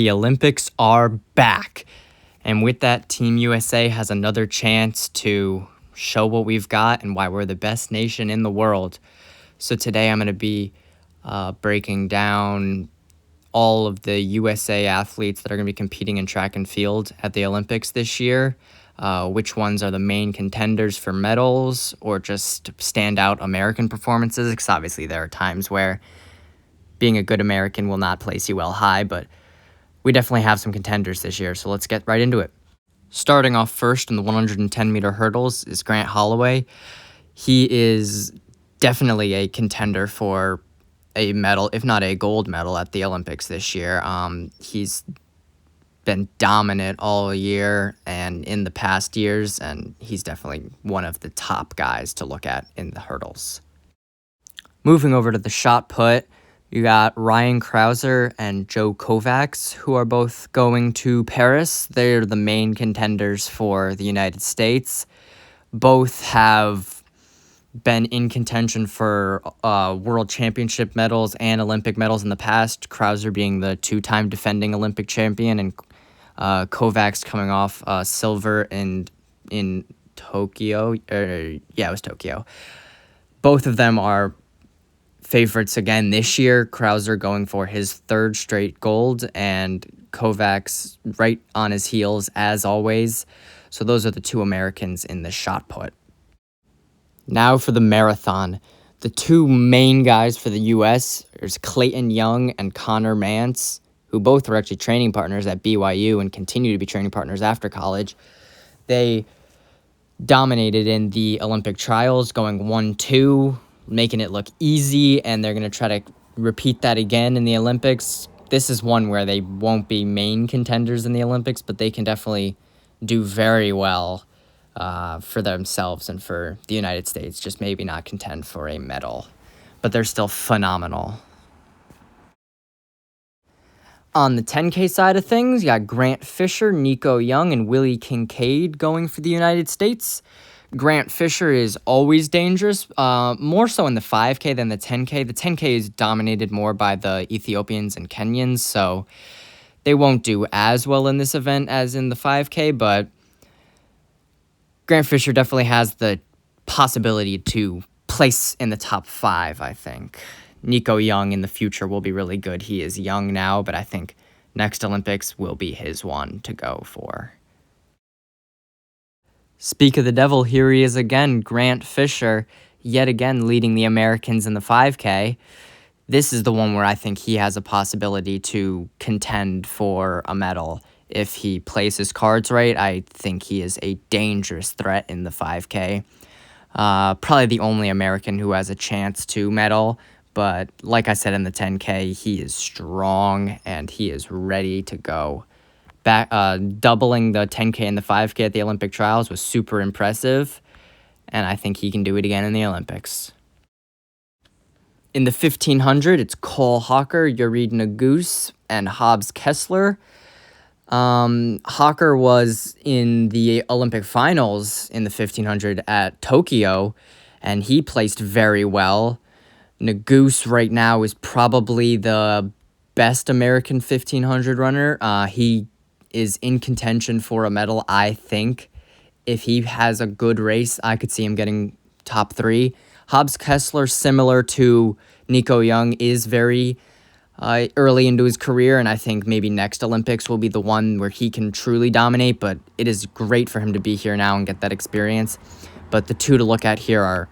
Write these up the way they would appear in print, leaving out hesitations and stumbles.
The Olympics are back. And with that, Team USA has another chance to show what we've got and why we're the best nation in the world. So today I'm going to be breaking down all of the USA athletes that are going to be competing in track and field at the Olympics this year. Which ones are the main contenders for medals or just standout American performances? Because obviously there are times where being a good American will not place you well high, but we definitely have some contenders this year, so let's get right into it. Starting off first in the 110-meter hurdles is Grant Holloway. He is definitely a contender for a medal, if not a gold medal, at the Olympics this year. He's been dominant all year and in the past years, and he's definitely one of the top guys to look at in the hurdles. Moving over to the shot put, you got Ryan Krauser and Joe Kovacs, who are both going to Paris. They're the main contenders for the United States. Both have been in contention for world championship medals and Olympic medals in the past, Krauser being the two-time defending Olympic champion, and Kovacs coming off silver in Tokyo. It was Tokyo. Both of them are favorites again this year. Krauser going for his third straight gold, and Kovacs right on his heels as always. So those are the two Americans in the shot put. Now for the marathon. The two main guys for the U.S. is Clayton Young and Connor Mance, who both were actually training partners at BYU and continue to be training partners after college. They dominated in the Olympic trials, going 1-2, making it look easy, and they're going to try to repeat that again in the Olympics. This is one where they won't be main contenders in the Olympics, but they can definitely do very well for themselves and for the United States, just maybe not contend for a medal, but they're still phenomenal. On the 10K side of things, you got Grant Fisher, Nico Young, and Willie Kincaid going for the United States. Grant Fisher is always dangerous, more so in the 5K than the 10K. The 10K is dominated more by the Ethiopians and Kenyans, so they won't do as well in this event as in the 5K, but Grant Fisher definitely has the possibility to place in the top 5, I think. Nico Young in the future will be really good. He is young now, but I think next Olympics will be his one to go for. Speak of the devil, here he is again, Grant Fisher, yet again leading the Americans in the 5K. This is the one where I think he has a possibility to contend for a medal. If he plays his cards right, I think he is a dangerous threat in the 5K. Probably the only American who has a chance to medal, but like I said in the 10K, he is strong and he is ready to go. Doubling the 10K and the 5K at the Olympic trials was super impressive, and I think he can do it again in the Olympics. In the 1500, it's Cole Hawker, Yared Nuguse, and Hobbs Kessler. Hawker was in the Olympic finals in the 1500 at Tokyo, and he placed very well. Nuguse right now is probably the best American 1500 runner. He is in contention for a medal, I think. If he has a good race, I could see him getting top 3. Hobbs Kessler, similar to Nico Young, is very early into his career, and I think maybe next Olympics will be the one where he can truly dominate, but it is great for him to be here now and get that experience. But the two to look at here are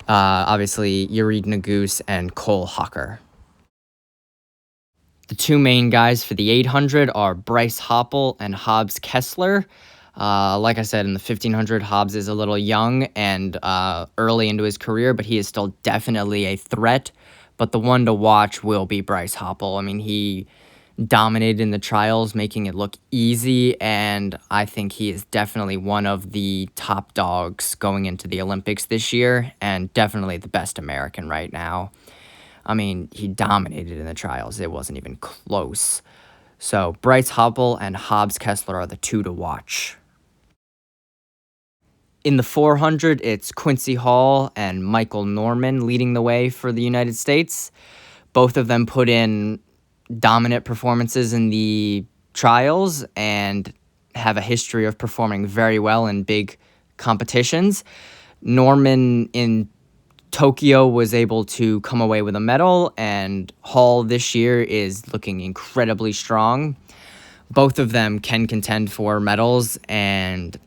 obviously Yared Nuguse and Cole Hawker. The two main guys for the 800 are Bryce Hoppel and Hobbs Kessler. Like I said, in the 1500, Hobbs is a little young and early into his career, but he is still definitely a threat. But the one to watch will be Bryce Hoppel. I mean, he dominated in the trials, making it look easy, and I think he is definitely one of the top dogs going into the Olympics this year, and definitely the best American right now. I mean, he dominated in the trials. It wasn't even close. So Bryce Hoppel and Hobbs Kessler are the two to watch. In the 400, it's Quincy Hall and Michael Norman leading the way for the United States. Both of them put in dominant performances in the trials and have a history of performing very well in big competitions. Norman in Tokyo was able to come away with a medal, and Hall this year is looking incredibly strong. Both of them can contend for medals, and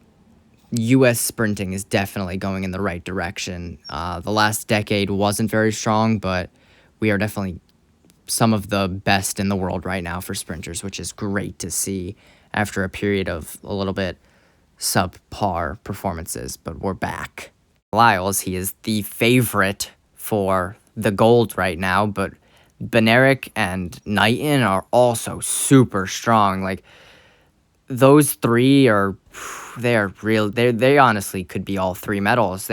U.S. sprinting is definitely going in the right direction. The last decade wasn't very strong, but we are definitely some of the best in the world right now for sprinters, which is great to see after a period of a little bit subpar performances, but we're back. Lyles, he is the favorite for the gold right now, but Benerick and Knighton are also super strong. Like, those three are, they honestly could be all three medals.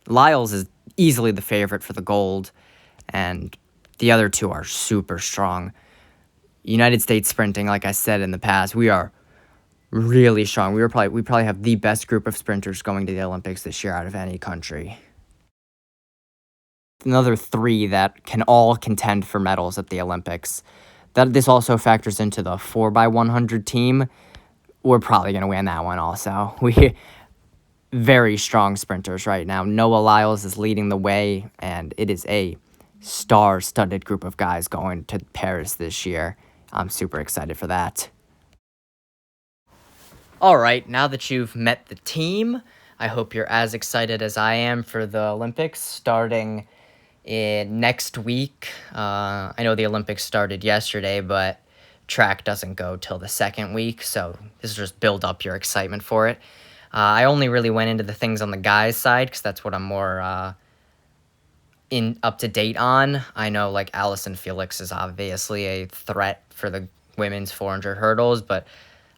Lyles is easily the favorite for the gold, and the other two are super strong. United States sprinting, like I said in the past, we are really strong. We probably have the best group of sprinters going to the Olympics this year out of any country. Another three that can all contend for medals at the Olympics. This also factors into the 4x100 team. We're probably going to win that one also. We very strong sprinters right now. Noah Lyles is leading the way, and it is a star-studded group of guys going to Paris this year. I'm super excited for that. All right, now that you've met the team, I hope you're as excited as I am for the Olympics starting in next week. I know the Olympics started yesterday, but track doesn't go till the second week, so this is just build up your excitement for it. I only really went into the things on the guys' side because that's what I'm more up to date on. I know like Allison Felix is obviously a threat for the women's 400 hurdles, but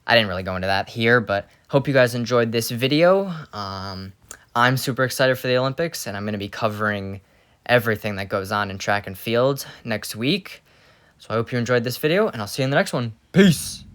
I didn't really go into that here. But hope you guys enjoyed this video. I'm super excited for the Olympics, and I'm going to be covering everything that goes on in track and field next week. So I hope you enjoyed this video, and I'll see you in the next one. Peace!